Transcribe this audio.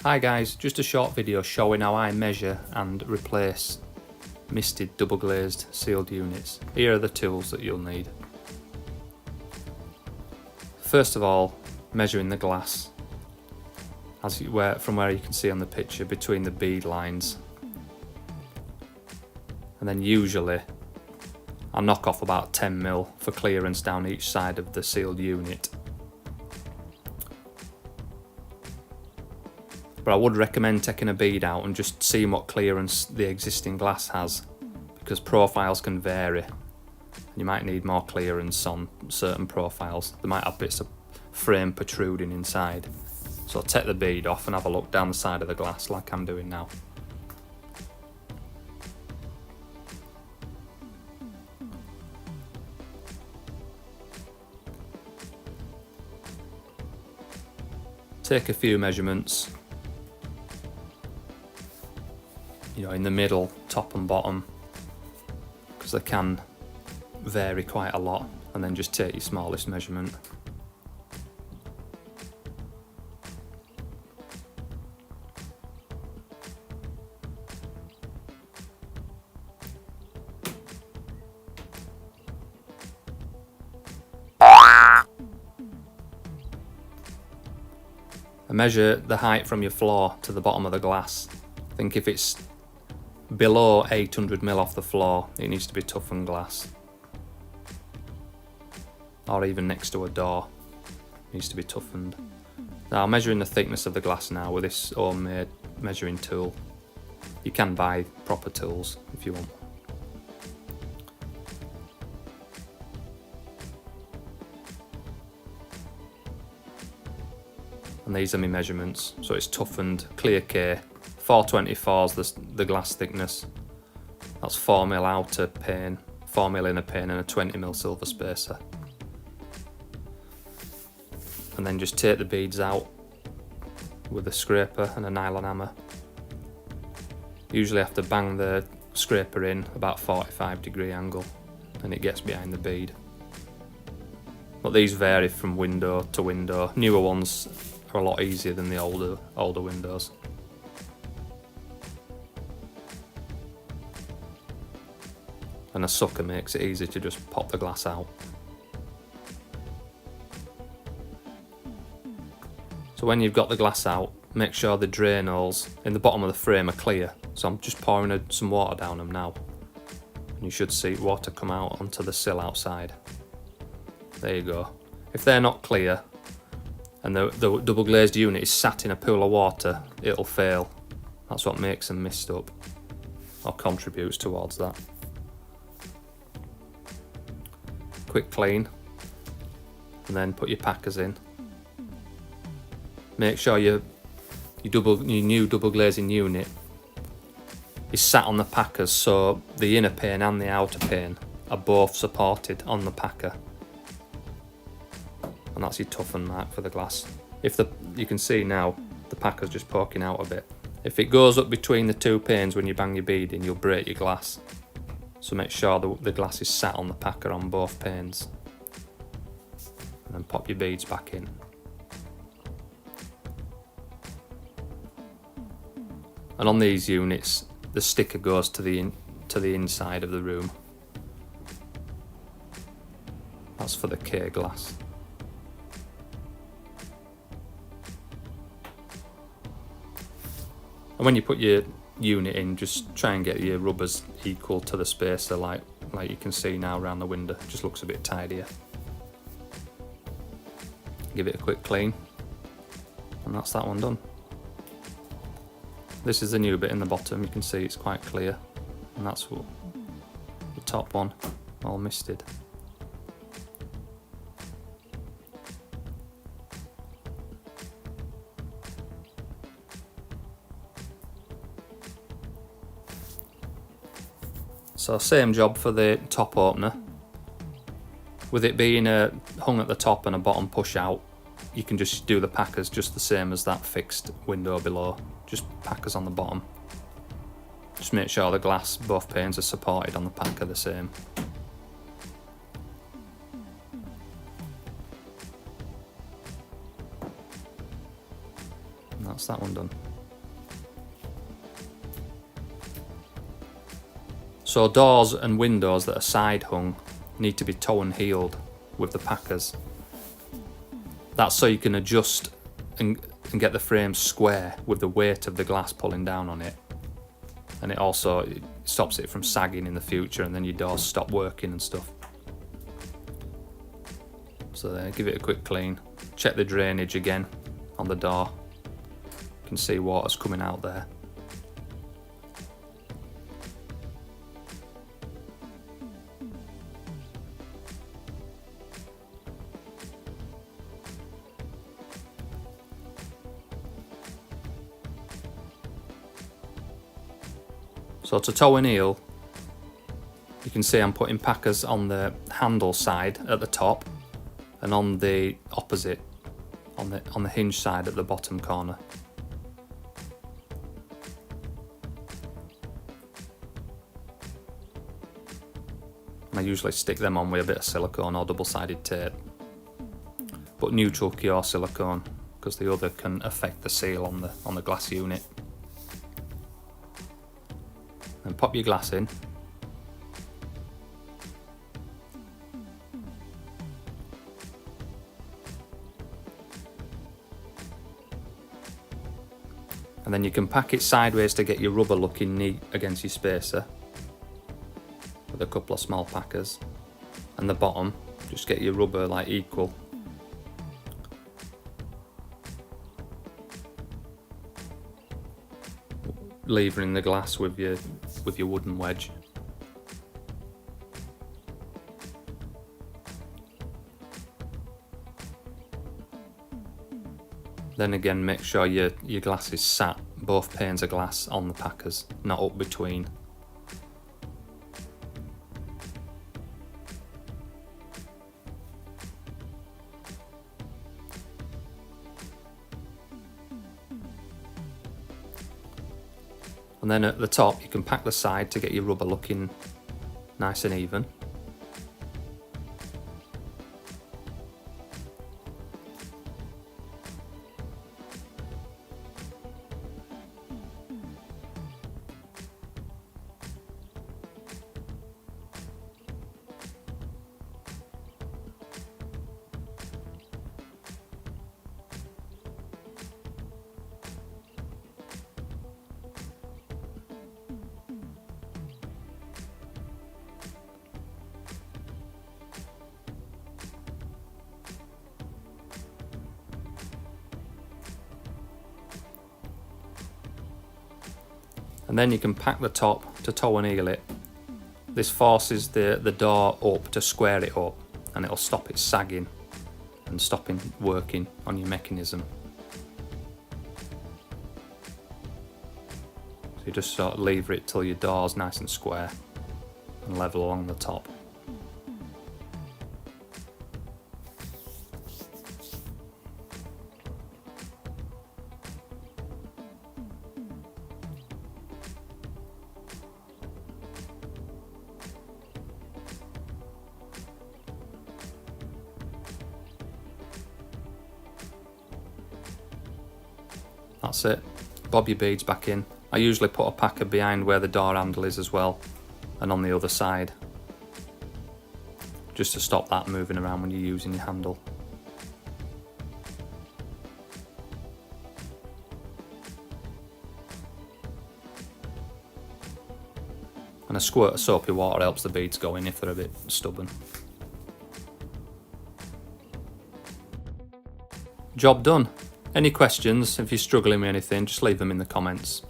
Hi guys, just a short video showing how I measure and replace misted double glazed sealed units. Here are the tools that you'll need. First of all, measuring the glass from where you can see on the picture between the bead lines. And then usually I knock off about 10mm for clearance down each side of the sealed unit. But I would recommend taking a bead out and just seeing what clearance the existing glass has, because profiles can vary. You might need more clearance on certain profiles. They might have bits of frame protruding inside. So take the bead off and have a look down the side of the glass like I'm doing now. Take a few measurements, in the middle, top and bottom, because they can vary quite a lot, and then just take your smallest measurement. And measure the height from your floor to the bottom of the glass. I think if it's below 800mm off the floor, it needs to be toughened glass. Or even next to a door, it needs to be toughened. Now, I'm measuring the thickness of the glass now with this homemade measuring tool. You can buy proper tools if you want. And these are my measurements. So it's toughened, clear K, 424 is the glass thickness. That's 4mm outer pane, 4mm inner pane, and a 20mm silver spacer. And then just take the beads out with a scraper and a nylon hammer. Usually have to bang the scraper in about 45-degree angle, and it gets behind the bead. But these vary from window to window. Newer ones are a lot easier than the older windows. And a sucker makes it easy to just pop the glass out. So when you've got the glass out, make sure the drain holes in the bottom of the frame are clear. So I'm just pouring some water down them now. And you should see water come out onto the sill outside. There you go. If they're not clear, and the double glazed unit is sat in a pool of water, it'll fail. That's what makes them mist up, or contributes towards that. Quick clean, and then put your packers in. Make sure your new double glazing unit is sat on the packers, so the inner pane and the outer pane are both supported on the packer. And that's your toughen mark for the glass. You can see now the packer's just poking out a bit. If it goes up between the two panes when you bang your bead in, you'll break your glass. So make sure the glass is sat on the packer on both panes. And then pop your beads back in. And on these units, the sticker goes to the inside of the room. That's for the K glass. And when you put your unit in, just try and get your rubbers equal to the spacer, like you can see now around the window. It just looks a bit tidier. Give it a quick clean, and that's that one done. This is the new bit in the bottom. You can see it's quite clear, and that's the top one, all misted. So same job for the top opener. With it being hung at the top and a bottom push out, you can just do the packers just the same as that fixed window below. Just packers on the bottom. Just make sure the glass, both panes are supported on the packer the same. And that's that one done. So doors and windows that are side hung need to be toe and heeled with the packers. That's so you can adjust and get the frame square with the weight of the glass pulling down on it. And it also stops it from sagging in the future, and then your doors stop working and stuff. So there, give it a quick clean. Check the drainage again on the door. You can see water's coming out there. So to toe and heel, you can see I'm putting packers on the handle side at the top and on the opposite, on the hinge side at the bottom corner. And I usually stick them on with a bit of silicone or double-sided tape, but neutral cure silicone, because the other can affect the seal on the glass unit. And pop your glass in. And then you can pack it sideways to get your rubber looking neat against your spacer with a couple of small packers. And the bottom, just get your rubber like equal. Levering the glass with your wooden wedge. Then again, make sure your glass is sat, both panes of glass on the packers, not up between. And then at the top, you can pack the side to get your rubber looking nice and even. And then you can pack the top to toe and heel it. This forces the door up to square it up, and it'll stop it sagging and stopping working on your mechanism. So you just sort of lever it till your door's nice and square and level along the top. That's it. Bob your beads back in. I usually put a packer behind where the door handle is as well, and on the other side, just to stop that moving around when you're using your handle. And a squirt of soapy water helps the beads go in if they're a bit stubborn. Job done. Any questions, if you're struggling with anything, just leave them in the comments.